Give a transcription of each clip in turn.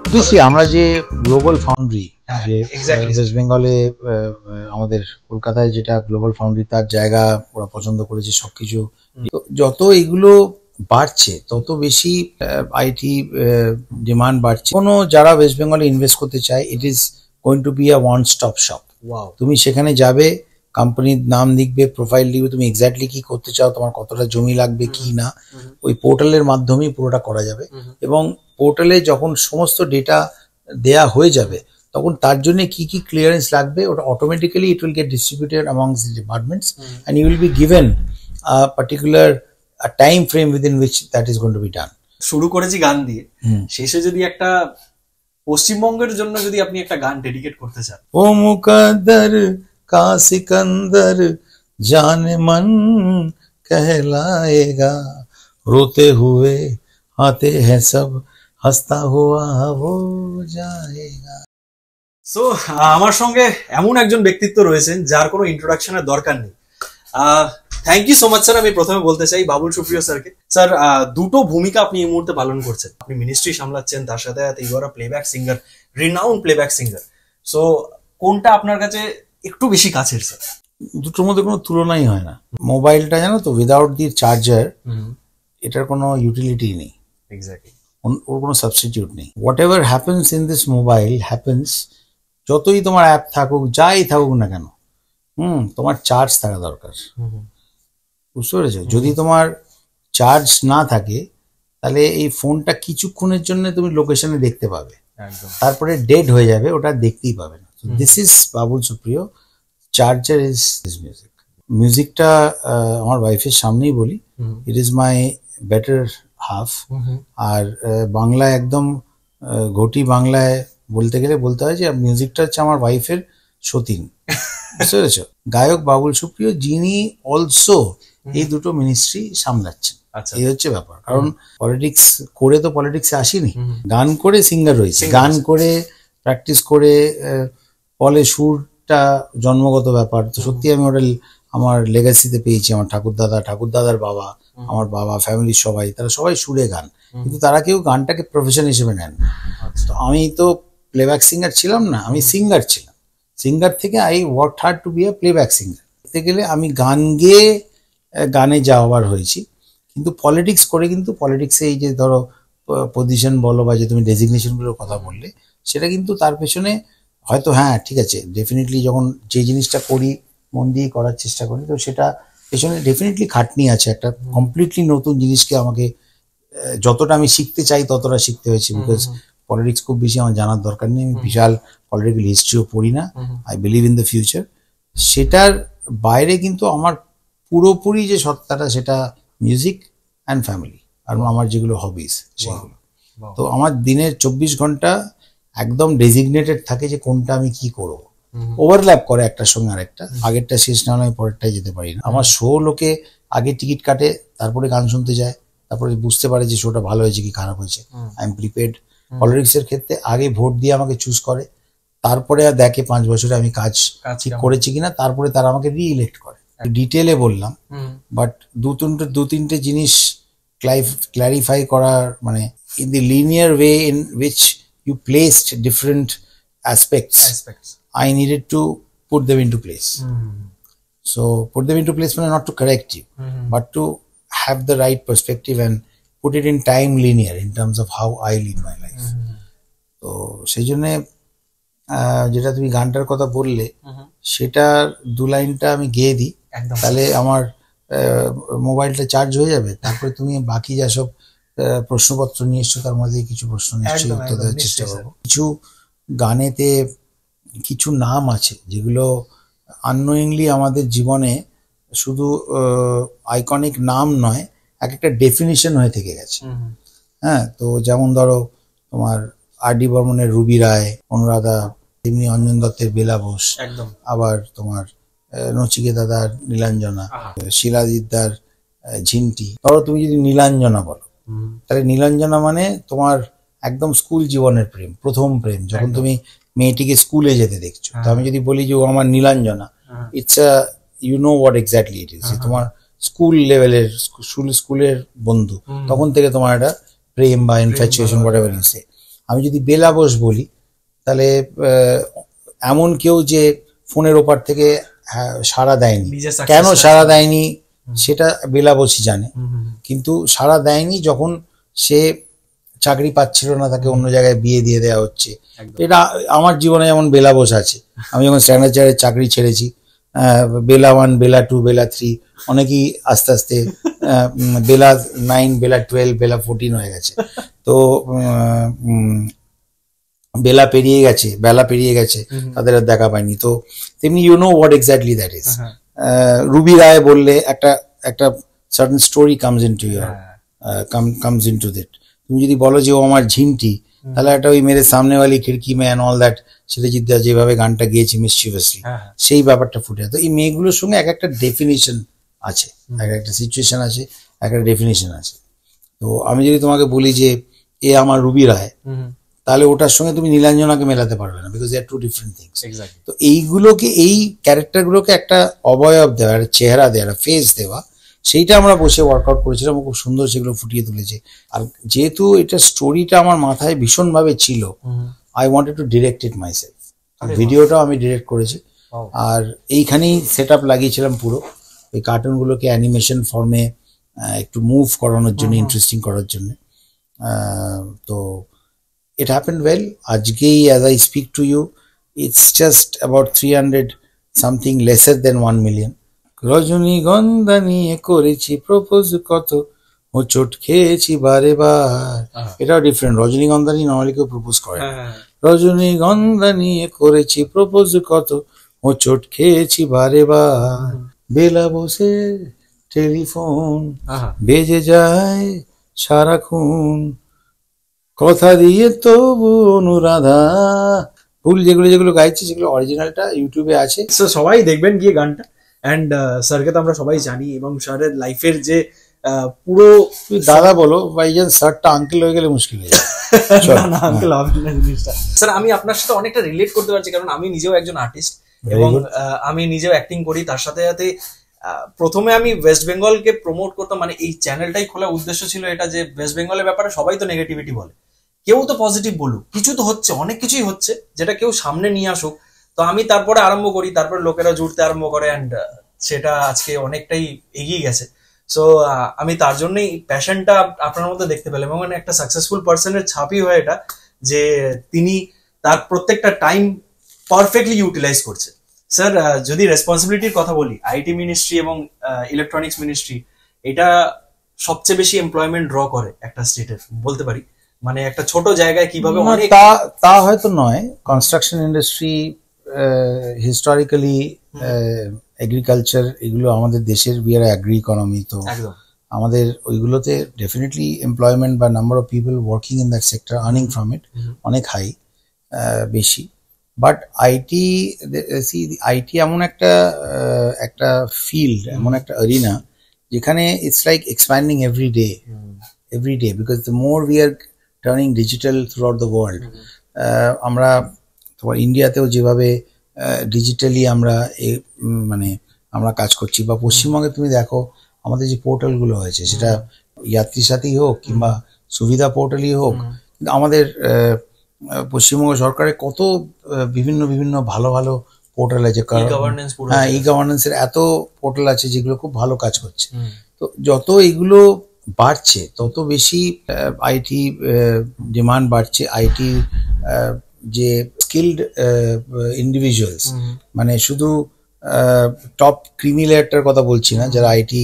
Obviously আমরা যে global foundry যে ওয়েস্ট বেঙ্গলে আমাদের কলকাতায় যেটা গ্লোবাল ফাউন্ড্রি তার জায়গা ওরা পছন্দ করেছে সবকিছু। যত এগুলো বাড়ছে তত বেশি আইটি ডিমান্ড বাড়ছে। কোনো যারা ওয়েস্ট বেঙ্গলে ইনভেস্ট করতে চায় it is going to be a one stop shop. তুমি সেখানে যাবে, কোম্পানির নাম লিখবে, প্রোফাইল লিখবে, তুমি এক্স্যাক্টলি কি করতে চাও, তোমার কতটা জমি লাগবে কি না, ওই পোর্টালের মাধ্যমেই পুরোটা করা যাবে। এবং পোর্টালে যখন সমস্ত ডেটা দেয়া হয়ে যাবে তখন তার জন্য কি কি ক্লিয়ারেন্স লাগবে ওটা automatically it will get distributed amongst the departments and you will be given a particular time frame within which that is going to be done. শুরু করেছি গান দিয়ে, শেষে যদি একটা পশ্চিমবঙ্গের জন্য যদি আপনি একটা গান ডেডিকেট করতে চান। ও মুকদ্দর का सिकंदर जाने मन कहलाएगा, रोते हुए आते हैं सब हंसता हुआ वो जाएगा। সো আমার সঙ্গে এমন একজন ব্যক্তিত্ব রয়েছেন যার কোনো ইন্ট্রোডাকশনের দরকার নেই। Thank you so much sir. আমি প্রথমে বলতে চাই বাবুল সুপ্রিয় স্যারকে। স্যার, দুটো ভূমিকা আপনি এই মুহূর্তে পালন করছেন। আপনি মিনিস্ট্রি সামলাচ্ছেন, তার সাথে you are a playback singer, renowned playback singer. So কোনটা আপনার কাছে একটু বেশি কাছের স্যার? দুটোর মধ্যে কোনো তুলনাই হয় না। মোবাইলটা জানো তো, উইদাউট দি চার্জার এটার কোনো ইউটিলিটি নেই, এক্স্যাক্টলি ওর কোনো সাবস্টিটিউট নেই। What ever happens in this mobile happens, যতই তোমার অ্যাপ থাকুক যাই থাকুক না কেন, তোমার চার্জ থাকা দরকার। বুঝতে পেরেছো? যদি তোমার চার্জ না থাকে তাহলে এই ফোনটা কিছুক্ষণের জন্য তুমি লোকেশনে দেখতে পাবে, তারপরে ডেড হয়ে যাবে, ওটা দেখতেই পাবে না। This is Babul Supriyo, charger is music. মিউজিকটা আমার ওয়াইফের সামনেই বলি, it is my better half. আর বাংলায় একদম ঘটি বাংলায় বলতে গেলে বলতে হয় যে মিউজিকটা হচ্ছে আমার ওয়াইফের সতীন। বুঝতে পেরেছো? গায়ক বাবুল সুপ্রিয়, যিনি অলসো এই দুটো মিনিস্ট্রি সামলাচ্ছেন। এই হচ্ছে ব্যাপার। কারণ পলিটিক্স করে তো পলিটিক্সে আসিনি, গান করে সিঙ্গার হয়েছে, গান করে প্র্যাকটিস করে ফলে সুরটা জন্মগত ব্যাপার। তো সত্যি আমি ওটা আমার লেগাসিতে পেয়েছি। আমার ঠাকুরদাদার বাবা, আমার বাবা, ফ্যামিলির সবাই, তারা সবাই সুরে গান, কিন্তু তারা কেউ গানটাকে প্রফেশন হিসেবে নেন। তো আমি তো প্লেব্যাক সিঙ্গার ছিলাম না, আমি সিঙ্গার ছিলাম। সিঙ্গার থেকে I work hard to be a playback singer. এতে গেলে আমি গান গেয়ে গানে যাওয়ার হয়েছি। কিন্তু পলিটিক্স করে, কিন্তু পলিটিক্সে এই যে ধরো পজিশন বলো বা যে তুমি ডেজিগনেশনগুলোর কথা বললে, সেটা কিন্তু তার পেছনে হয়তো হ্যাঁ ঠিক আছে, ডেফিনেটলি যখন যে জিনিসটা করি মন দিয়ে করার চেষ্টা করি, তো সেটা পেছনে ডেফিনেটলি খাটনি আছে। একটা কমপ্লিটলি নতুন জিনিসকে আমাকে যতটা আমি শিখতে চাই ততটা শিখতে হয়েছে। বিকজ পলিটিক্স খুব বেশি আমার জানার দরকার নেই, আমি বিশাল পলিটিক্যাল হিস্ট্রিও পড়ি না। I believe in the future. সেটার বাইরে কিন্তু আমার পুরোপুরি যে সত্তাটা সেটা মিউজিক অ্যান্ড ফ্যামিলি আর আমার যেগুলো হবিস সেগুলো। তো আমার দিনের 24 ঘন্টা একদম ডেজিগনেটেড থাকে যে কোনটা আমি কি করবো। ওভারল্যাপ করে একটার সঙ্গে আরেকটা, আগেরটা শেষ না হলে পরেরটাই যেতে পারি না। আমার শো লোকে আগে টিকিট কাটে, তারপরে গান শুনতে যায়, তারপরে বুঝতে পারে যে শোটা ভালো হয়েছে কি খারাপ হয়েছে। I am prepared. পলিটিক্সের ক্ষেত্রে আগে ভোট দিয়ে আমাকে চুজ করে, তারপরে দেখে 5 বছরে আমি কাজ ঠিক করেছি কিনা, তারপরে তারা আমাকে রি-ইলেক্ট করে। ডিটেলে বললাম, বাট দু তিনটে জিনিস ক্ল্যারিফাই করার, মানে in the linear way in which you placed different aspects. I needed to put them into place. So put them into place means not to correct you, but to have the right perspective and put it in time linear in terms of how I live my life. তো সেই জন্যে যেটা তুমি গানটার কথা বললে, সেটার 2 লাইনটা আমি গেয়ে দিই, তাহলে আমার মোবাইলটা চার্জ হয়ে যাবে। তারপরে তুমি বাকি যা সব প্রশ্নপত্র নিয়ে এসছো তার মধ্যে কিছু প্রশ্ন নিশ্চয়ই উত্তর দেওয়ার চেষ্টা করবো। কিছু গানেতে কিছু নাম আছে যেগুলো আননোয়িংলি আমাদের জীবনে শুধু আইকনিক নাম নয়, এক একটা ডেফিনিশন হয়ে থেকে গেছে। হ্যাঁ, তো যেমন ধরো তোমার আর.ডি. বর্মনের রুবি রায়, অনুরাধা, তেমনি অঞ্জন দত্তের বেলা বোস, আবার তোমার নচিকেতাদার নীলাঞ্জনা, শিলাদিদার ঝিন্টি। ধরো তুমি যদি নীলাঞ্জনা বলো, তাহলে নীলাঞ্জনা মানে তোমার একদম স্কুল জীবনের প্রেম, প্রথম প্রেম, যখন তুমি মেয়েটিকে স্কুলে যেতে দেখছো। তো আমি যদি বলি যে ও আমার Nilanjana, it's a you know what exactly it is, তোমার স্কুল লেভেলের স্কুলের বন্ধু, তখন থেকে তোমার একটা প্রেম বা ইনফ্যাচুয়েশন হোয়াটএভার ইউ সে। আমি যদি বেলা বোস বলি তাহলে এমন কেউ যে ফোনের ওপার থেকে সাড়া দেয়নি, কেন সাড়া দেয়নি সেটা বেলা বোসই জানে, কিন্তু সাড়া দেয়নি যখন সে চাকরি পাচ্ছিল না, তাকে অন্য জায়গায় বিয়ে দিয়ে দেওয়া হচ্ছে। এটা আমার জীবনে যেমন বেলা বোস আছে। আমি যখন স্ট্যান্ডার্ড চাকরি ছেড়েছি, বেলা 1, বেলা 2, বেলা 3, অনেকেই আস্তে আস্তে বেলা 9, বেলা 12, বেলা 14 হয়ে গেছে। তো বেলা পেরিয়ে গেছে, তাদের আর দেখা পায়নি। তো তেমনি you know what exactly that is. Ruby Roy বললে একটা certain story comes into that. তুমি যদি বলো যে ও আমার ঝিনটি, তাহলে একটা ওই মেরে সামনেওয়ালি খিড়কি মে অ্যান্ড অল দ্যাট, সেটা জিদ্দা যেভাবে গানটা গিয়েছে মিসচিভাসলি, সেই ব্যাপারটা ফুটে। তো এই মেয়েগুলোর সঙ্গে একটা ডেফিনেশন আছে, একটা সিচুয়েশন আছে, একটা ডেফিনেশন আছে। তো আমি যদি তোমাকে বলি যে এ আমার রুবি রায়, তাহলে ওটার সঙ্গে তুমি নীলাঞ্জনাকে মেলাতে পারবে না, because they are two different things. তো এইগুলোকে, এই ক্যারেক্টারগুলোকে একটা অবয়ব দেওয়া, একটা চেহারা দেওয়া, একটা ফেস দেওয়া, সেইটা আমরা বসে ওয়ার্কআউট করেছিলাম। খুব সুন্দর সেগুলো ফুটিয়ে তুলেছে। আর যেহেতু এটা স্টোরিটা আমার মাথায় ভীষণভাবে ছিল, I wanted to direct it myself. ভিডিওটাও আমি ডিরেক্ট করেছি। আর এইখানেই সেট আপ লাগিয়েছিলাম পুরো, ওই কার্টুনগুলোকে অ্যানিমেশন ফর্মে একটু মুভ করানোর জন্য, ইন্টারেস্টিং করার জন্য। তো it happened well. আজকেই as I speak to you, it's just about 300 something, lesser than 1 million. রজনীগন্ধা নিয়ে করেছি প্রপোজ কত, ও চোট খেয়েছি বারে বার। এটাও ডিফারেন্ট। রজনীগন্ধা নিয়ে নর্মালি কেউ প্রপোজ করে। রজনীগন্ধা নিয়ে করেছি প্রপোজ কত, ও চোট খেয়েছি বারে বার। বেলা বসে টেলিফোন বেজে যায় সারাক্ষণ, কথা দিয়ে তবু অনুরাধা। ভুল যেগুলো গাইছি সেগুলো অরিজিনালটা ইউটিউবে আছে, সবাই দেখবেন গিয়ে গানটা। অ্যান্ড স্যারকে তো আমরা সবাই জানি, এবং স্যারের লাইফের যে পুরো, দাদা বলো ভাইজান, স্যারটা আঙ্কেল হয়ে গেলে মুশকিল হয়ে যায়। আঙ্কেল হবে না জিনিসটা। স্যার আমি আপনার সাথে অনেকটা রিলেট করতে পারছি, কারণ আমি নিজেও একজন আর্টিস্ট, এবং আমি নিজেও অ্যাক্টিং করি। তার সাথে সাথে প্রথমে আমি ওয়েস্ট বেঙ্গলকে প্রমোট করতাম, মানে এই চ্যানেলটাই খোলার উদ্দেশ্য ছিল এটা, যে ওয়েস্ট বেঙ্গলের ব্যাপারে সবাই তো নেগেটিভিটি বলে, কেউ তো পজিটিভ বলুক, কিছু তো হচ্ছে, অনেক কিছুই হচ্ছে, যেটা কেউ সামনে নিয়ে আসুক। তো আমি তারপরে আরম্ভ করি, তারপরে লোকেরা জুড়তে আরম্ভ করে, অ্যান্ড সেটা আজকে অনেকটাই এগিয়ে গেছে। সো আমি তার জন্যই প্যাশনটা আপনার মধ্যে দেখতে পেলাম, এবং একটা সাকসেসফুল পার্সনের ছাপই হয় এটা, যে তিনি তার প্রত্যেকটা টাইম পারফেক্টলি ইউটিলাইজ করছে। স্যার যদি রেসপন্সিবিলিটির কথা বলি, আইটি মিনিস্ট্রি এবং ইলেকট্রনিক্স মিনিস্ট্রি, এটা সবচেয়ে বেশি এমপ্লয়মেন্ট ড্র করে একটা স্টেটের, বলতে পারি। মানে একটা ছোট জায়গায় কিভাবে অনেক, তা হয়তো নয়। কনস্ট্রাকশন ইন্ডাস্ট্রি, হিস্টোরিক্যালি এগ্রিকালচার, এগুলো আমাদের দেশের উই আর অ্যাগ্রি ইকোনমি। তো আমাদের ওইগুলোতে ডেফিনেটলি এমপ্লয়মেন্ট বা number of people working in that sector, earning from it অনেক হাই, বেশি। বাট আইটি এমন একটা ফিল্ড, এমন একটা এরিনা, যেখানে it's like expanding every day, because the more we are turning digital through out the world. আমরা তোমার ইন্ডিয়াতেও যেভাবে ডিজিটালি আমরা কাজ করছি, বা পশ্চিমবঙ্গে তুমি দেখো আমাদের যে পোর্টালগুলো হয়েছে, সেটা যাত্রী সাথী হোক কিংবা সুবিধা পোর্টালই হোক, আমাদের পশ্চিমবঙ্গ সরকারের কত বিভিন্ন ভালো ভালো পোর্টাল আছে। হ্যাঁ, ই গভর্নেন্সের এত পোর্টাল আছে যেগুলো খুব ভালো কাজ করছে। তো যত এগুলো বাড়ছে, তত বেশি আইটি ডিমান্ড বাড়ছে। আইটি যে স্কিল্ড ইন্ডিভিজুয়ালস, মানে শুধু টপ ক্রিমি লেয়ারটার কথা বলছি না, যারা আইটি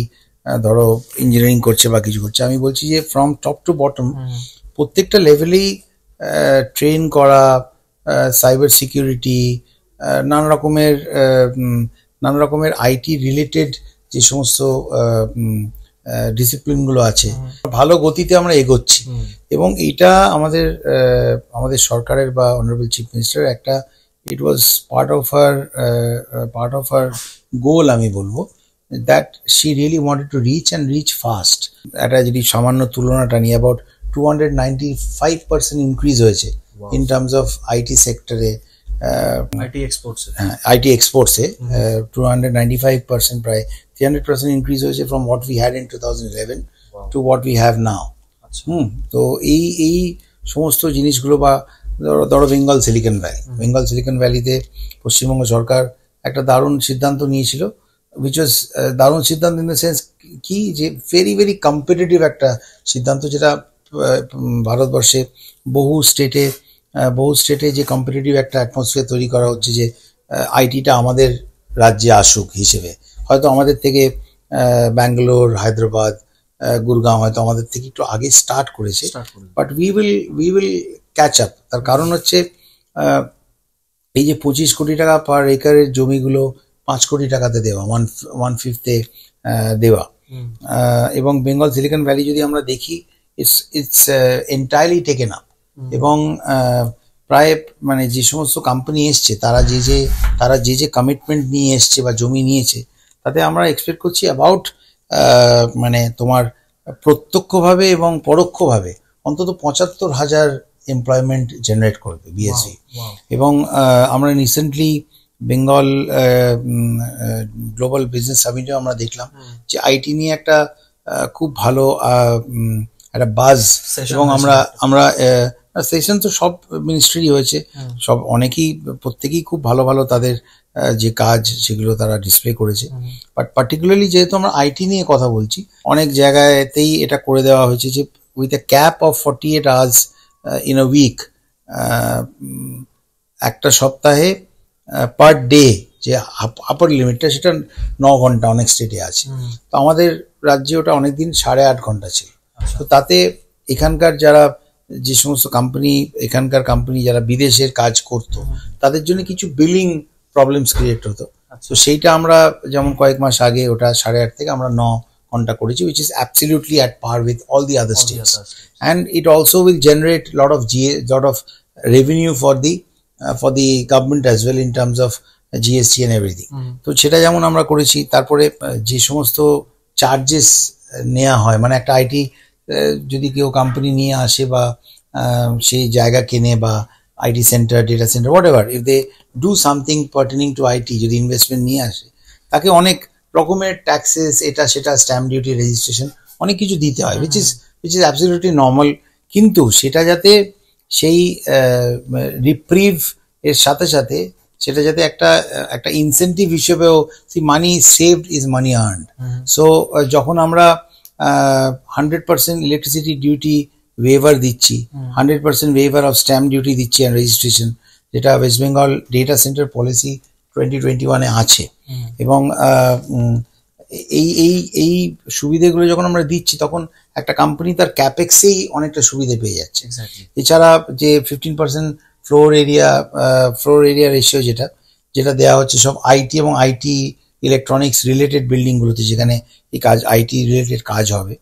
ধরো ইঞ্জিনিয়ারিং করছে বা কিছু করছে, আমি বলছি যে ফ্রম টপ টু বটম প্রত্যেকটা লেভেলেই ট্রেন করা, সাইবার সিকিউরিটি, নানা রকমের আইটি রিলেটেড যে সমস্ত ডিসিপ্লিনগুলো আছে, ভালো গতিতে আমরা এগোচ্ছি। এবং এইটা আমাদের সরকারের বা অনারেবল চিফ মিনিস্টারের একটা, ইট was part of her goal, আমি বলবো, that she really wanted to reach fast. একটা যদি সামান্য তুলনাটা নিয়ে, অ্যাবাউট 295% ইনক্রিজ হয়েছে ইন টার্মস অফ আইটি সেক্টরে, আইটি এক্সপোর্টসে 295%, প্রায় 300% ইনক্রিজ হয়েছে from what we had in 2011 to what we have now. তো এই সমস্ত জিনিসগুলো, বা ধরো বেঙ্গল সিলিকন ভ্যালিতে পশ্চিমবঙ্গ সরকার একটা দারুণ সিদ্ধান্ত নিয়েছিল, উইচ ওয়াজ দারুণ সিদ্ধান্ত ইন দ্য সেন্স কি, যে ভেরি ভেরি কম্পিটিটিভ একটা সিদ্ধান্ত, যেটা ভারতবর্ষে বহু স্টেটে যে কম্পিটিটিভ একটা অ্যাটমসফিয়ার তৈরি করা হচ্ছে, যে আইটিটা আমাদের রাজ্যে আসুক হিসেবে। হয়তো আমাদের থেকে ব্যাঙ্গালোর, হায়দ্রাবাদ, গুরগাঁও হয়তো আমাদের থেকে একটু আগে স্টার্ট করেছে, but we will catch up. তার কারণ হচ্ছে এই যে 25 কোটি টাকা পার একরের জমিগুলো 5 কোটি টাকাতে দেওয়া, 1/5 দেওয়া, এবং বেঙ্গল সিলিকন ভ্যালি যদি আমরা দেখি, ইটস এন্টায়ারলি টেকেন আপ। এবং প্রায় মানে যে সমস্ত কোম্পানি এসছে, তারা যে কমিটমেন্ট নিয়ে এসছে বা জমি নিয়েছে, তাতে আমরা এক্সপেক্ট করছি অ্যাবাউট মানে তোমার প্রত্যক্ষভাবে এবং পরোক্ষভাবে অন্তত 75,000 এমপ্লয়মেন্ট জেনারেট করবে বিএসসি। এবং আমরা রিসেন্টলি বেঙ্গল গ্লোবাল বিজনেস সামিটেও আমরা দেখলাম যে আইটি নিয়ে একটা খুব ভালো একটা বাজ, এবং আমরা সেশন তো সব মিনিস্ট্রি হয়েছে, সব প্রত্যেকেই খুব ভালো ভালো তাদের যে কাজ সেগুলো তারা ডিসপ্লে করেছে। বাট পার্টিকুলারলি যেহেতু আমরা আইটি নিয়ে কথা বলছি, অনেক জায়গাতেই এটা করে দেওয়া হয়েছে যে with a cap of 48 hours in a week, একটা সপ্তাহে পার ডে যে আপার লিমিটটা, সেটা 9 ঘন্টা অনেক স্টেটে আছে। তো আমাদের রাজ্যে ওটা অনেকদিন 8.5 ঘন্টা ছিল। তো তাতে এখানকার যে সমস্ত এখানকার কোম্পানি যারা বিদেশের কাজ করতো, তাদের জন্য কিছু বিলিং প্রবলেমস ক্রিয়েট হতো। তো সেইটা আমরা যেমন কয়েক মাস আগে ওটা 8.5 থেকে আমরা 9 ঘন্টা করেছি, which is absolutely at par with all the other states. And it also will generate lot of revenue for the government as well in terms of GST and everything. তো সেটা যেমন আমরা করেছি। তারপরে যে সমস্ত চার্জেস নেওয়া হয়, মানে একটা আইটি যদি কেউ কোম্পানি নিয়ে আসে বা সেই জায়গা কেনে, বা IT centre, data centre, whatever, if they do something pertaining to IT, যদি ইনভেস্টমেন্ট নিয়ে আসে, তাকে অনেক রকমের ট্যাক্সেস, এটা সেটা, স্ট্যাম্প ডিউটি, রেজিস্ট্রেশন, অনেক কিছু দিতে হয়, which is absolutely normal। কিন্তু সেটা যাতে সেই রিপ্রিভ এর সাথে সাথে সেটা যাতে একটা ইনসেন্টিভ হিসেবেও, money saved is money earned. So যখন আমরা 100% ইলেকট্রিসিটি ডিউটি ওয়েভার দিচ্ছি, 100% ওয়েভার অফ স্ট্যাম্প ডিউটি দিচ্ছি অ্যান্ড রেজিস্ট্রেশন, যেটা West Bengal data centre policy 2021-এ আছে, এবং এই সুবিধেগুলো যখন আমরা দিচ্ছি, তখন একটা কোম্পানি তার ক্যাপেক্সেই অনেকটা সুবিধে পেয়ে যাচ্ছে। এছাড়া যে 15% ফ্লোর এরিয়া রেশিও যেটা দেওয়া হচ্ছে সব আইটি এবং আইটি ইলেকট্রনিক্স রিলেটেড বিল্ডিংগুলোতে, যেখানে এই আইটি রিলেটেড কাজ হবে,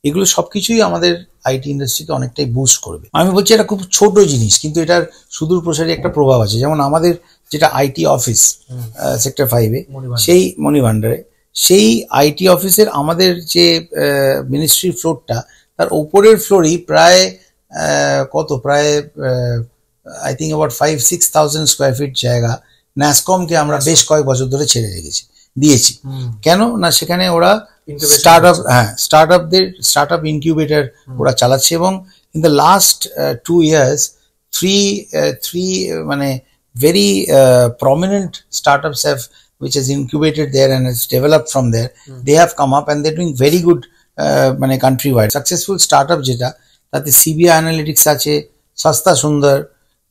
এগুলো সবকিছুই আমাদের আইটি ইন্ডাস্ট্রিকে অনেকটাই বুস্ট করবে। আমি বলছি এটা খুব ছোট জিনিস, কিন্তু এটার সুদূর প্রসারী একটা প্রভাব আছে। যেমন আমাদের যেটা আইটি অফিস সেক্টর 5-এ, সেই মণিভান্ডারে, সেই আইটি অফিসের আমাদের যে মিনিস্ট্রি ফ্লোরটা, তার ওপরের ফ্লোরই প্রায় I think about 5-6,000 square feet জায়গা ন্যাসকমকে আমরা বেশ কয়েক বছর ধরে ছেড়ে দিয়েছি। কেন না, সেখানে ওরা স্টার্ট আপ ইনকিউবেটর ওরা চালাচ্ছে, এবং ইন দ্য লাস্ট 2 years 3 মানে very prominent startups which has incubated there and has developed from there. They have come up and they're doing very good মানে countrywide successful startup, যেটা তাতে CBI analytics আছে, সস্তা সুন্দর,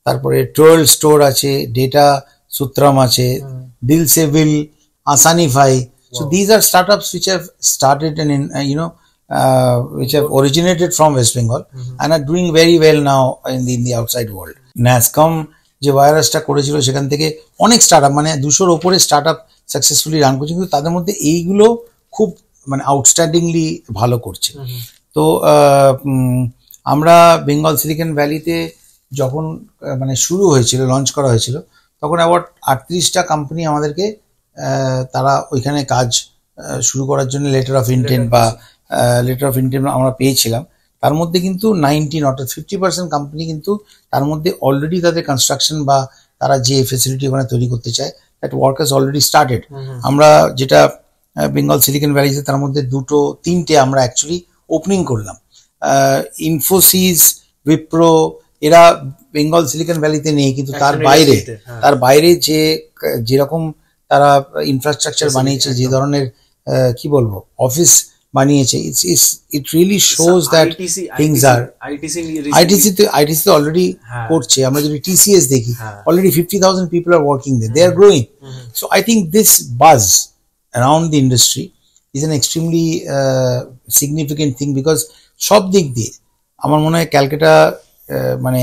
তারপরে টোয়েল স্টোর আছে, data সূত্রম আছে, দিল সে বিল, আসানিফাই। So these are startups which have started and which have originated from West Bengal and are doing very well now in the outside world. NASCOM যে ভাইরাসটা করেছিল, সেখান থেকে অনেক স্টার্টআপ, মানে 200-র ওপরে স্টার্টআপ সাকসেসফুলি রান করছে, কিন্তু তাদের মধ্যে এইগুলো খুব মানে আউটস্ট্যান্ডিংলি ভালো করছে। তো আমরা বেঙ্গল সিলিকন ভ্যালিতে যখন মানে শুরু হয়েছিল, লঞ্চ করা হয়েছিল, তখন অ্যাবাউট 38টা কোম্পানি আমাদেরকে তারা ওইখানে কাজ শুরু করার জন্য লেটার অফ ইন্টেন্ট আমরা পেয়েছিলাম। তার মধ্যে কিন্তু 19 অর্থাৎ 50% কোম্পানি কিন্তু তার মধ্যে অলরেডি তাদের কনস্ট্রাকশন বা তারা যে ফেসিলিটি ওখানে তৈরি করতে চায়, that work has already started. আমরা যেটা বেঙ্গল সিলিকন ভ্যালিতে, তার মধ্যে 2-3টে আমরা অ্যাকচুয়ালি ওপেনিং করলাম। ইনফোসিস উইপ্রো, এরা বেঙ্গল সিলিকন ভ্যালিতে নেই, কিন্তু তার বাইরে যে যেরকম তারা ইনফ্রাস্ট্রাকচার বানিয়েছে, যে ধরনের কি বলবো অফিস বানিয়েছে, it really shows that things are ITC তো অলরেডি করছে। আমরা যদি টিসিএস দেখি, already 50,000 people are working there. They are growing. So I think this buzz around the industry is an extremely significant thing, because সব দিক দিয়ে আমার মনে হয় ক্যালকাটা মানে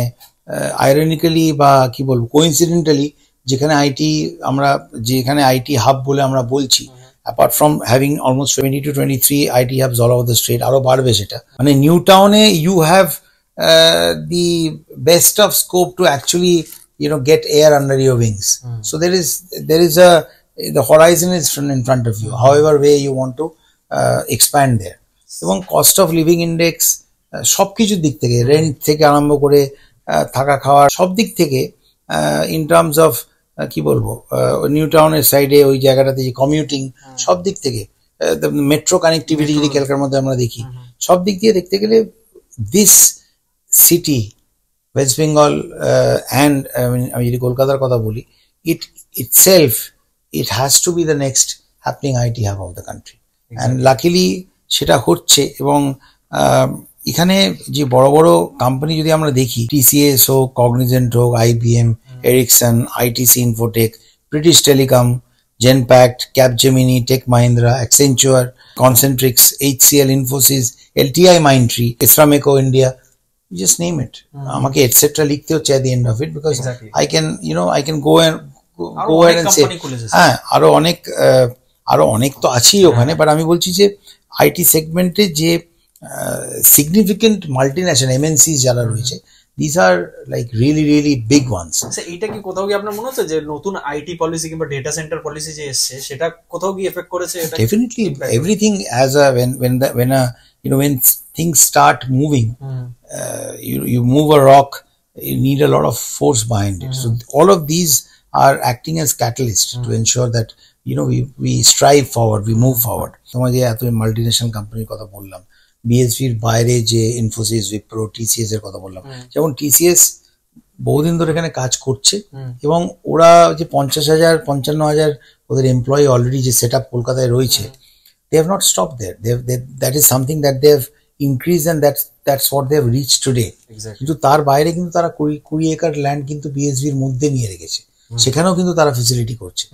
আইরনিক্যালি বা কি বলবো কোইন্সিডেন্টালি যেখানে আইটি হাব বলে আমরা বলছি, apart from having almost 20 to 23 IT hubs all over the state, আরো বাড়বে সেটা। মানে নিউ টাউনে you have the best of scope to actually get air under your wings. So there is the horizon is in front of you, however way you want to expand there. এবং cost of living index সবকিছুর দিক থেকে, rent থেকে আরম্ভ করে থাকা খাওয়া সব দিক থেকে, ইন টার্মস অফ কি বলবো নিউ টাউনের সাইডে ওই জায়গাটাতে যে কমিউটিং, সব দিক থেকে মেট্রো কানেক্টিভিটি যদি ক্যালকাটার মধ্যে আমরা দেখি, সব দিক দিয়ে দেখতে গেলে this city West Bengal and আমি যদি কলকাতার কথা বলি, it has to be the next happening IT hub of the country. And luckily সেটা হচ্ছে। এবং এখানে যে বড় বড় কোম্পানি যদি আমরা দেখি, টিসিএস হোক, কগনিজেন্ট হোক, IBM, Ericsson, ITC Infotech, British Telecom, Genpact, Capgemini, Tech Mahindra, Accenture, Concentrix, HCL, Infosys, LTI Mindtree, এসরামেকো ইন্ডিয়া, just name it. আমাকে এটসেট্রা লিখতে হচ্ছে at the end of it, because I can go ahead and say হ্যাঁ আরো অনেক তো আছেই ওখানে। বাট আমি বলছি যে আইটি সেগমেন্টে যে সিগনিফিকেন্ট মাল্টিন্যাশনাল এমএনসি যারা রয়েছে, these are like really big ones. এইটা কি কোথাও কি আপনার মনে হচ্ছে যে নতুন আইটি পলিসি কিংবা ডেটা সেন্টার পলিসি যে এসেছে সেটা কোথাও কি এফেক্ট করেছে? Definitely everything as a when things start moving, you move a rock, you need a lot of force behind it. So all of these are acting as catalyst to ensure that we strive forward, we move forward. তোমার যে এত multinational কোম্পানির কথা বললাম, বিএসভির বাইরে যে Infosys, Wipro, TCS এর কথা বললাম, যেমন টিসিএস বহুদিন ধরে এখানে কাজ করছে, এবং ওরা যে 50,000 55,000 ওদের এমপ্লয়ি অলরেডি যে সেট আপ কলকাতায় রয়েছে, they have not stopped there. That is something that they have increased, and that's what they have reached today. কিন্তু তার বাইরে কিন্তু তারা 20 একর ল্যান্ড কিন্তু বিএসভির মধ্যে নিয়ে রেখেছে, সেখানেও কিন্তু তারা ফেসিলিটি করছে।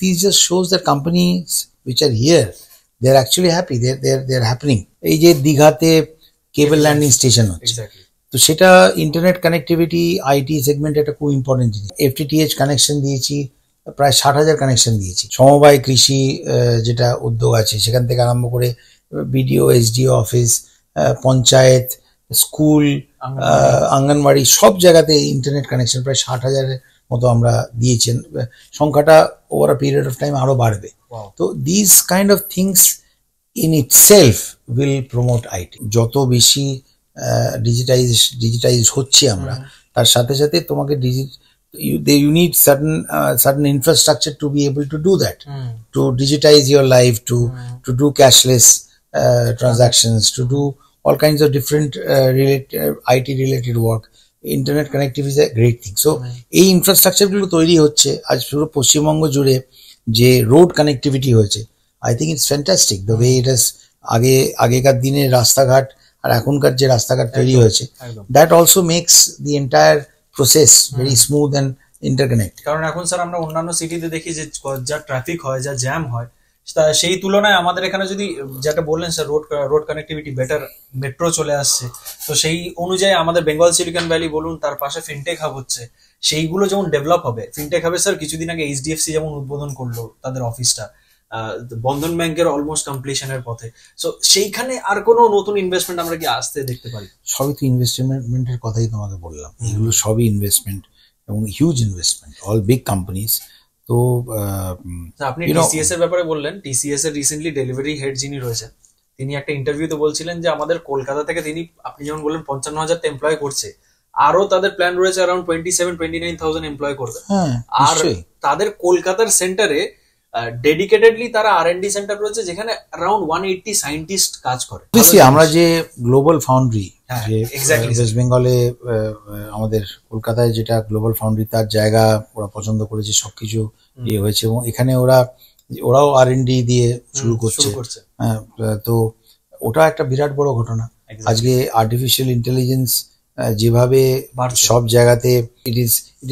These just shows that companies which are here, they are actually happy, they are happening. এই যে দীঘাতে কেবল ল্যান্ডিং স্টেশন হচ্ছে, তো সেটা ইন্টারনেট কানেক্টিভিটি আইটি সেগমেন্ট একটা খুব ইম্পর্টেন্ট জিনিস। এফটিটিএইচ কানেকশন দিয়েছি, প্রায় 60,000 কানেকশন দিয়েছি। সমবায় কৃষি যেটা উদ্যোগ আছে, সেখান থেকে আরম্ভ করে BDO, SDO office, panchayat, school, anganwadi, সব জায়গাতে ইন্টারনেট কানেকশন প্রায় 60,000-এর মতো আমরা দিয়েছেন। সংখ্যাটা over a period of time আরো বাড়বে। তো this kind of things in itself will promote IT. যত বেশি ডিজিটাইজ হচ্ছে আমরা, তার সাথে সাথে তোমাকে you need certain infrastructure to be able to do that, to digitize your life, to do cashless transactions, to do all kinds of different IT related work. Internet connectivity is a great thing. So এই infrastructure গুলো তৈরি হচ্ছে আজ পুরো পশ্চিমবঙ্গ জুড়ে, যে road connectivity হয়েছে, I think it's fantastic the way it is. আগেকার দিনের রাস্তাঘাট আর এখনকার যে রাস্তাঘাট তৈরি হয়েছে, that also makes the entire process very smooth and interconnect. কারণ এখন স্যার আমরা অন্যান্য সিটিতে দেখি যে যা ট্রাফিক হয়, যা জ্যাম হয়, সেই তুলনায় আমাদের এখানে যদি যেটা বললেন sir, road connectivity better, metro চলে আসছে, তো সেই অনুযায়ী আমাদের বেঙ্গল সিলিকন ভ্যালি বলুন, তার পাশে ফিনটেক হাব হচ্ছে, সেইগুলো যেমন ডেভেলপ হবে। ফিনটেক হাবে স্যার কিছুদিন আগে এইচডিএফসি যেমন উদ্বোধন করলো তাদের অফিসটা, বন্ধন ব্যাংকের অলমোস্ট কমপ্লিশনের পথে। সো সেইখানে আর কোনো নতুন ইনভেস্টমেন্ট আমরা কি আসতে দেখতে পারি? সবই তো ইনভেস্টমেন্টের কথাই তোমাকে বললাম, এগুলো সবই ইনভেস্টমেন্ট এবং huge investment, all big companies. তো আপনি টিসিএস এর ব্যাপারে বললেন, টিসিএস এর রিসেন্টলি ডেলিভারি হেড যিনি রয়েছেন, তিনি একটা ইন্টারভিউতে বলছিলেন যে আমাদের কলকাতা থেকে তিনি, আপনি যেমন বললেন 55,000 এমপ্লয় করছে, আরো তাদের প্ল্যান রয়েছে অ্যারাউন্ড 27-29,000 এমপ্লয় করবে। আর তাদের কলকাতার সেন্টারে ডেডিকেটেডলি তারা R&D সেন্টার রয়েছে যেখানে অ্যারাউন্ড 180 সায়েন্টিস্ট কাজ করে। আমরা যে গ্লোবাল ফাউন্ড্রি, যে এক্স্যাক্টলি ওয়েস্ট বেঙ্গলে আমাদের কলকাতায় যেটা গ্লোবাল ফাউন্ড্রি, তার জায়গা ওরা পছন্দ করেছে, সবকিছু ইয়ে হয়েছে, এবং এখানে ওরাও R&D দিয়ে শুরু করছে। হ্যাঁ, তো ওটা একটা বিরাট বড় ঘটনা। আজকে আর্টিফিশিয়াল ইন্টেলিজেন্স যেভাবে সব জায়গাতে it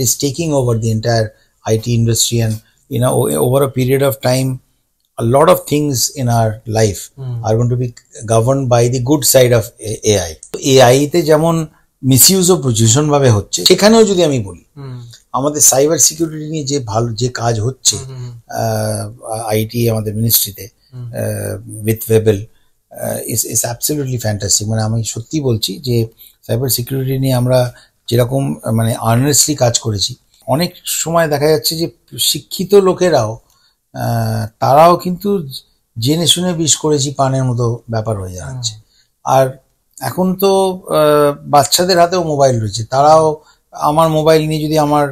is taking over the entire IT industry, and over a period of time a lot of things in our life are going to be governed by the good side of AI. AI তে যেমন মিসইউজও ভীষণ ভাবে হচ্ছে, সেখানেও যদি আমি বলি আমাদের সাইবার সিকিউরিটি নিয়ে যে কাজ হচ্ছে IT আমাদের মিনিস্ট্রিতে with Webel is absolutely fantastic. মানে আমি সত্যি বলছি যে সাইবার সিকিউরিটি নিয়ে আমরা যেরকম মানে আর্নেস্টলি কাজ করেছি, অনেক সময় দেখা যাচ্ছে যে শিক্ষিত লোকেরাও তারাও কিন্তু জেনে শুনে বিষ করেছি পানের মতো ব্যাপার হয়ে যাচ্ছে। আর এখন তো বাচ্চাদের হাতেও মোবাইল রয়েছে, তারাও আমার মোবাইল নিয়ে যদি আমার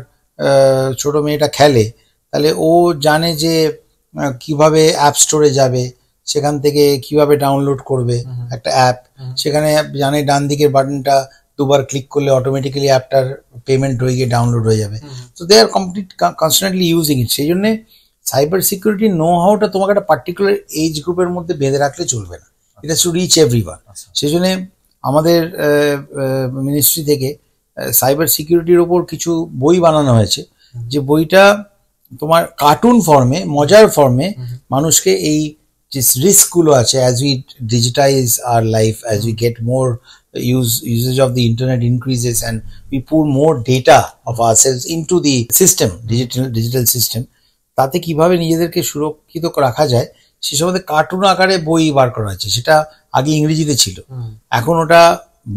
ছোট মেয়েটা খেলে, তাহলে ও জানে যে কিভাবে অ্যাপ স্টোরে যাবে, সেখান থেকে কিভাবে ডাউনলোড করবে একটা অ্যাপ, সেখানে জানে ডান দিকের বাটনটা দুবার ক্লিক করলে অটোমেটিক্যালি অ্যাপটার পেমেন্ট হয়ে গিয়ে ডাউনলোড হয়ে যাবে। তো দে আর কনস্ট্যান্টলি ইউজিং ইট। সেই জন্যে সাইবার সিকিউরিটি নো হাউটা তোমাকে একটা পার্টিকুলার এজ গ্রুপের মধ্যে বেঁধে রাখলে চলবে না, এটা টু রিচ এভরিওয়ান। সেই জন্যে আমাদের মিনিস্ট্রি থেকে সাইবার সিকিউরিটির ওপর কিছু বই বানানো হয়েছে, যে বইটা তোমার কার্টুন ফর্মে, মজার ফর্মে মানুষকে এই যে রিস্কগুলো আছে, as we digitise our life, as we get more usage of the internet increases and we pour more data of ourselves into the system, digital system, তাতে কিভাবে নিজেদেরকে সুরক্ষিত রাখা যায় সে সম্বন্ধে কার্টুন আকারে বই বার করা হয়েছে। সেটা আগে ইংরেজিতে ছিল, এখন ওটা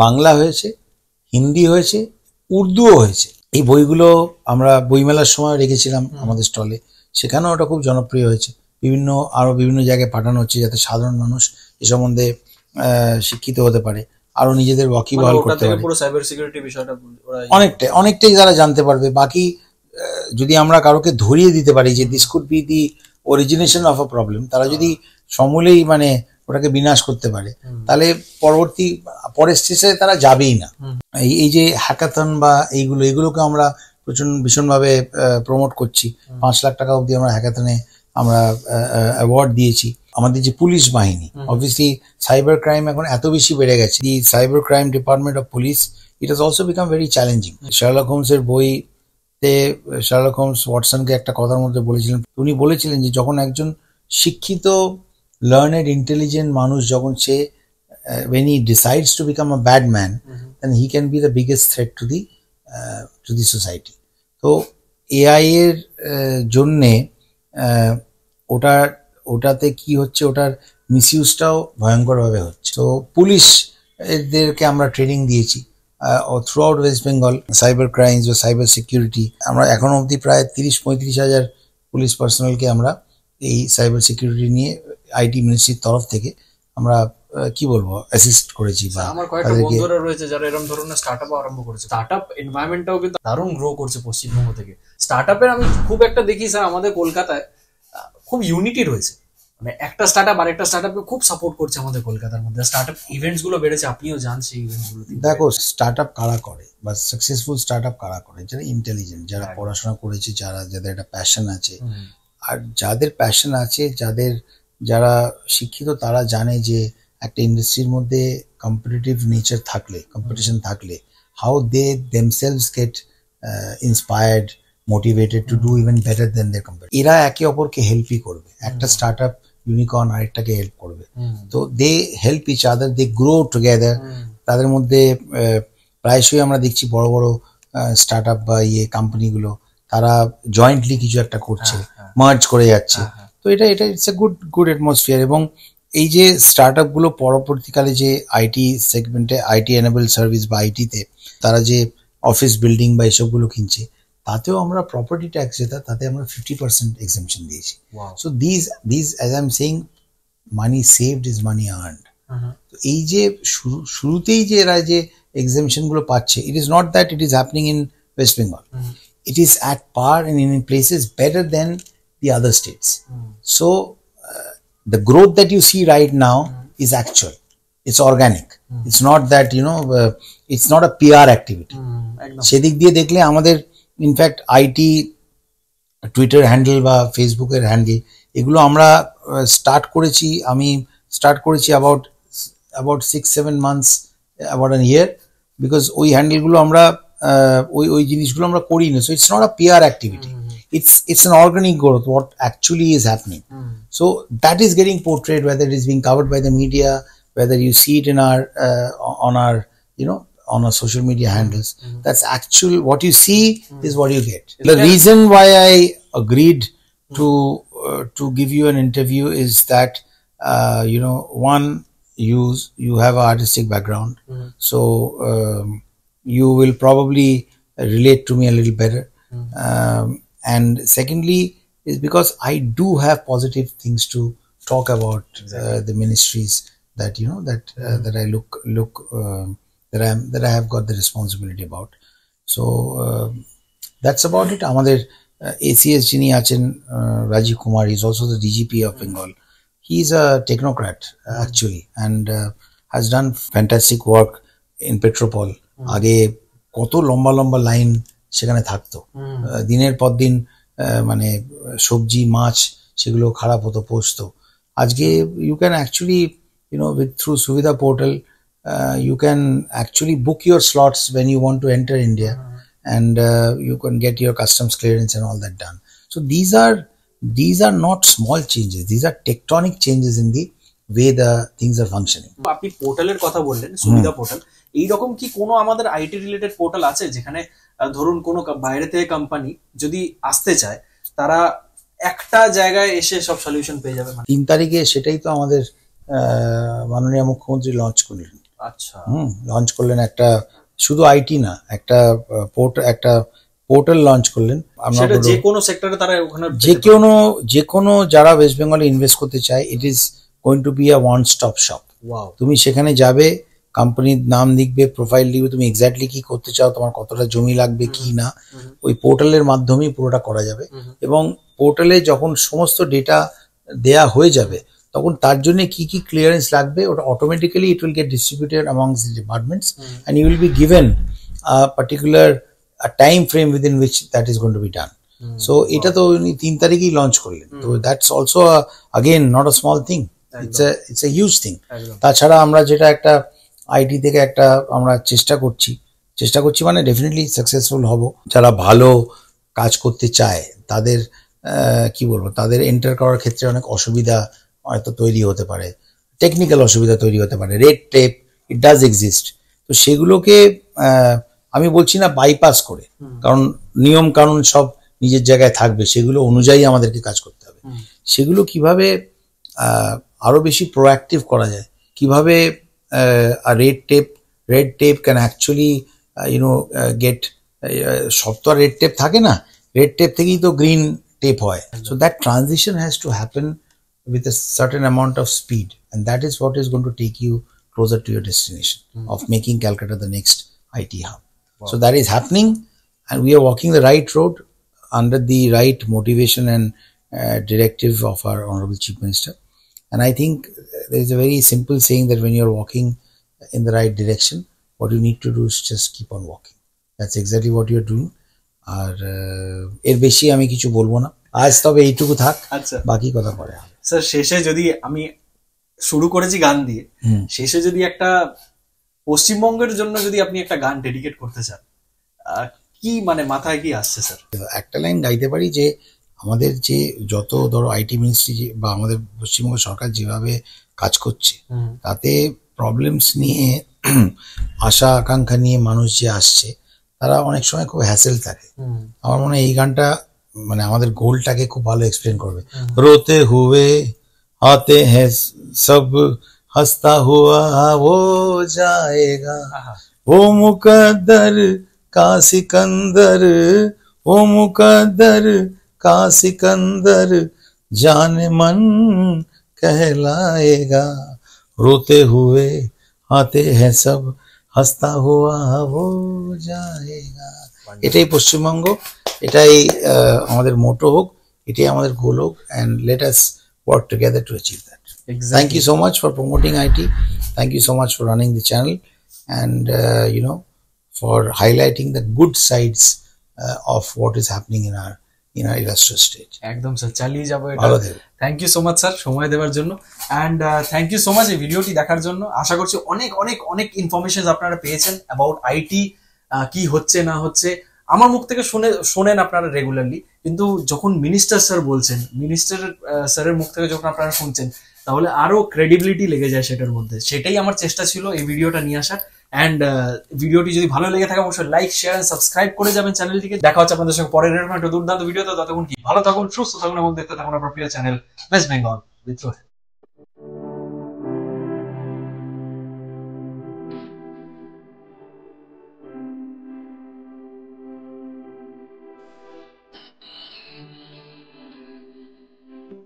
বাংলা হয়েছে, হিন্দি হয়েছে, উর্দুও হয়েছে। এই বইগুলো আমরা বইমেলার সময় রেখেছিলাম আমাদের স্টলে, সেখানেও ওটা খুব জনপ্রিয় হয়েছে। আরো বিভিন্ন জায়গায় পাঠানো হচ্ছে যাতে সাধারণ মানুষ এ সম্বন্ধে শিক্ষিত হতে পারে, আরো নিজেদের ওয়াকিবহাল করতে পারে। পুরো সাইবার সিকিউরিটি বিষয়টা অনেকটাই যারা জানতে পারবে। বাকি যদি আমরা কারোকে ধরিয়ে দিতে পারি যে this could be the origination of a problem, তারা যদি সমূলেই মানে ওটাকে বিনাশ করতে পারে, তাহলে পরের স্টেজে তারা যাবেই না। এই যে হ্যাকাথন বা এইগুলোকে আমরা ভীষণভাবে প্রমোট করছি। 5 লাখ টাকা অবধি আমরা হ্যাকাথনে আমরা অ্যাওয়ার্ড দিয়েছি। আমাদের যে পুলিশ বাহিনী, অবভিয়াসলি সাইবার ক্রাইম এখন এত বেশি বেড়ে গেছে, the cyber crime department of police it has also become very challenging. Sherlock হোমসের বইতে শার্লক হোমস ওয়াটসনকে একটা কথার মধ্যে বলেছিলেন, উনি বলেছিলেন যে যখন একজন শিক্ষিত লার্নেড ইন্টেলিজেন্ট মানুষ যখন সে when he decides to become a bad man, then he can be the biggest threat to the society. তো এআই এর জন্যে ওটাতে কি হচ্ছে, ওটার মিসইউজটাও ভয়ঙ্করভাবে হচ্ছে। তো পুলিশ এদেরকে আমরা ট্রেনিং দিয়েছি through out West Bengal, cyber crimes বা সাইবার সিকিউরিটি। আমরা এখন অবধি প্রায় 30-35 হাজার পুলিশ পার্সোনালকে আমরা এই সাইবার সিকিউরিটি নিয়ে IT মিনিস্ট্রির তরফ থেকে আমরা কি বলবো অ্যাসিস্ট করেছি। বা আমার কয়েকটা বন্ধুরা রয়েছে যারা এরকম ধরনের স্টার্টআপ আরম্ভ করেছে। স্টার্টআপ এনভায়রনমেন্টটাও কিন্তু দারুণ গ্রো করছে পশ্চিমবঙ্গ থেকে। স্টার্টআপের আমি খুব একটা দেখি স্যার, আমাদের কলকাতায় খুব ইউনিটি রয়েছে, মানে একটা স্টার্টআপ আরেকটা স্টার্টআপকে খুব সাপোর্ট করছে আমাদের কলকাতার মধ্যে। স্টার্টআপ ইভেন্টস গুলো বেড়েছে, আপনিও জানেন সেই ইভেন্টস গুলো। দেখো স্টার্টআপ কারা করে বা সাকসেসফুল স্টার্টআপ কারা করে, যারা ইন্টেলিজেন্ট, যারা পড়াশোনা করেছে, যাদের একটা প্যাশন আছে। আর যাদের প্যাশন আছে, যারা শিক্ষিত, তারা জানে যে একটা ইন্ডাস্ট্রির মধ্যে কম্পিটিশন থাকলে how they themselves get inspired, motivated to do even better than their competitor. এরা একে অপরকে হেল্পই করবে, একটা স্টার্টআপ ইউনিকর্ন আরেকটাকে হেল্প করবে। তো they help each other, they grow together. তাদের মধ্যে প্রায়শই আমরা দেখছি বড় বড় স্টার্টআপ বা কোম্পানিগুলো তারা জয়েন্টলি কিছু একটা করছে, মার্জ করে যাচ্ছে। তো এটা ইটস এ গুড অ্যাটমসফিয়ার। এবং এই যে স্টার্টআপ গুলো পরবর্তীকালে যে আইটি সেগমেন্টে, আইটি এনেবল সার্ভিস বা আইটিতে তারা যে অফিস বিল্ডিং বা এসবগুলো কিনছে, তাতেও আমরা প্রপার্টি ট্যাক্স যেটা, তাতে আমরা 50% এক্সেমশন দিয়েছি। So this as I am saying, money saved is money earned. তো এই যে শুরুতেই যে এরা যে এক্সেমশন গুলো পাচ্ছে, it is not that it is happening in West Bengal, it is at per and in places better than the other states. So the growth that you see right now is actual. It's organic. It's not that, it's not a PR activity. সেদিক দিয়ে দেখলে আমাদের in fact IT Twitter handle বা ফেসবুকের handle এগুলো আমরা আমি start করেছি about 6-7 months, about a year, because ওই হ্যান্ডেলগুলো আমরা ওই জিনিসগুলো আমরা করি না. So it's not a PR activity. It's an organic growth, what actually is happening. So that is getting portrayed, whether it is being covered by the media, whether you see it in on our social media handles. That's actual. What you see is what you get. The reason why I agreed to give you an interview is that one, you have an artistic background, so you will probably relate to me a little better. And secondly is because I do have positive things to talk about. The ministries that that I look that I have got the responsibility about. So that's about it. Amader ACS jini achen Rajiv Kumar, is also the DGP of Bengal. He's a technocrat actually, and has done fantastic work in Petropol. Age koto lomba lomba line সেখানে থাকতো, দিনের পর দিন মানে সবজি মাছ সেগুলো খারাপ হতো, পচতো. আজকে you can actually through Suvidha portal you can actually book your slots when you want to enter India, and you can get your customs clearance and all that done. So these are not small changes, these are tectonic changes in the way the things are functioning. আপনি পোর্টালের কথা বললেন, সুবিধা portal, এইরকম কি কোনো আমাদের IT related portal আছে যেখানে ধরুন কোনো বাইরে থেকে কোম্পানি যদি আসতে চায় তারা একটা জায়গায় এসে সব সলিউশন পেয়ে যাবে? 3 তারিখে সেটাই তো আমাদের মাননীয় মুখ্যমন্ত্রী লঞ্চ করলেন. আচ্ছা, লঞ্চ করলেন একটা, শুধু আইটি না, একটা পোর্টাল লঞ্চ করলেন. আমরা যে কোনো সেক্টরে তারা ওখানে যে কোনো যারা ওয়েস্ট বেঙ্গলে ইনভেস্ট করতে চায়, it is going to be a one stop shop. তুমি সেখানে যাবে, কোম্পানির নাম লিখবে, প্রোফাইল লিখবে, তুমি এক্স্যাক্টলি কি করতে চাও, তোমার কতটা জমি লাগবে কি না, ওই পোর্টালের মাধ্যমেই পুরোটা করা যাবে. এবং পোর্টালে যখন সমস্ত ডেটা দেয়া হয়ে যাবে তখন তার জন্য কি কি ক্লিয়ারেন্স লাগবে ওটা automatically it will get distributed amongst the departments, and you will be given a particular time frame within which that is going to be done. So এটা তো উনি 3 তারিখেই লঞ্চ করলেন. তো that's also again not a small thing, it's a huge thing. তাছাড়া আমরা যেটা একটা আইটি থেকে একটা আমরা চেষ্টা করছি মানে ডেফিনেটলি সাকসেসফুল হব. যারা ভালো কাজ করতে চায় তাদের কি বলবো, তাদের এন্টার করার ক্ষেত্রে অনেক অসুবিধা হয়তো তৈরি হতে পারে, টেকনিক্যাল অসুবিধা তৈরি হতে পারে, red tape it does exist. তো সেগুলোকে আমি বলছি না বাইপাস করে, কারণ নিয়ম কানুন সব নিজের জায়গায় থাকবে, সেগুলো অনুযায়ী আমাদেরকে কাজ করতে হবে. সেগুলো কিভাবে আরো বেশি প্রোঅ্যাক্টিভ করা যায়, কিভাবে red tape can actually get সব তো রেড টেপ থাকে না, রেড টেপ থেকেই তো গ্রিন টেপ হয়. So that transition has to happen with a certain amount of speed, and that is what is going to take you closer to your destination of making Calcutta the next IT hub. So that is happening, and we are walking the right road under the right motivation and directive of our Honorable Chief Minister. And I think there is a very simple saying that when you're walking in the right direction, what you need to do is just keep on walking. That's exactly what you're doing. আর এর বেশি আমি কিছু বলবো না আজ, তবে এইটুকু থাক, বাকি কথা পরে. স্যার শেষে যদি আমি শুরু করেছি গান দিয়ে, শেষে যদি একটা পশ্চিমবঙ্গের জন্য যদি আপনি একটা গান ডেডিকেট করতে চান, কি মানে মাথায় কি আসছে স্যার? একটা লাইন গাইতে পারি যে আমাদের যে যত ধরো আইটি মিনিস্ট্রি বা আমাদের পশ্চিমবঙ্গ সরকার যেভাবে কাজ করছে, তাতে প্রবলেমস নিয়ে আশা আকাঙ্ক্ষা নিয়ে মানুষ যে আসছে তারা অনেক সময় খুব হ্যাসেল থাকে. আমার মনে হয় এই গানটা মানে আমাদের গোলটাকে খুব ভালো এক্সপ্লেন করবে. রোতে হুয়ে আতে হ্যাঁ সব হস্তা হুয়া ও যায়েগা, ও মুকদ্দর কা সিকন্দর, ও মুকদ্দর का सिकंदर जाने मन कहलाएगा, रोते हुए आते हैं सब हंसता हुआ हो जाएगा. এটাই পশ্চিমবঙ্গ, এটাই আমাদের মোটো হোক, এটাই আমাদের গোল হোক, and let us work together to achieve that. Exactly. Thank you so much for promoting IT. Thank you so much for running the channel, and for highlighting the good sides of what is happening in our illustrious state. একদম sir, চালিয়ে যাবো এটা। ভালো থেকো। Thank you so much sir সময় দেওয়ার জন্য, and thank you so much এই ভিডিওটি দেখার জন্য। আশা করছি অনেক অনেক অনেক ইনফরমেশন আপনারা পেয়েছেন অ্যাবাউট আইটি, কি হচ্ছে না হচ্ছে। আমার মুখ থেকে শোনেন আপনারা রেগুলারলি, কিন্তু যখন মিনিস্টার স্যার বলছেন, মিনিস্টার স্যারের মুখ থেকে যখন আপনারা শুনছেন, তাহলে আরো ক্রেডিবিলিটি লেগে যায় সেটার মধ্যে। সেটাই আমার চেষ্টা ছিল এই ভিডিওটা নিয়ে আসার। অ্যান্ড ভিডিওটি যদি ভালো লেগে থাকে অবশ্যই লাইক, শেয়ার এন্ড সাবস্ক্রাইব করে যাবেন চ্যানেলটিকে। দেখা হচ্ছে আপনাদের সঙ্গে পরের এরকম একটা দুর্দান্ত ভিডিওতে। ততক্ষণ কি ভালো থাকুন, সুস্থ থাকুন এবং দেখতে থাকুন আপনার প্রিয় channel West Bengal with Rohit.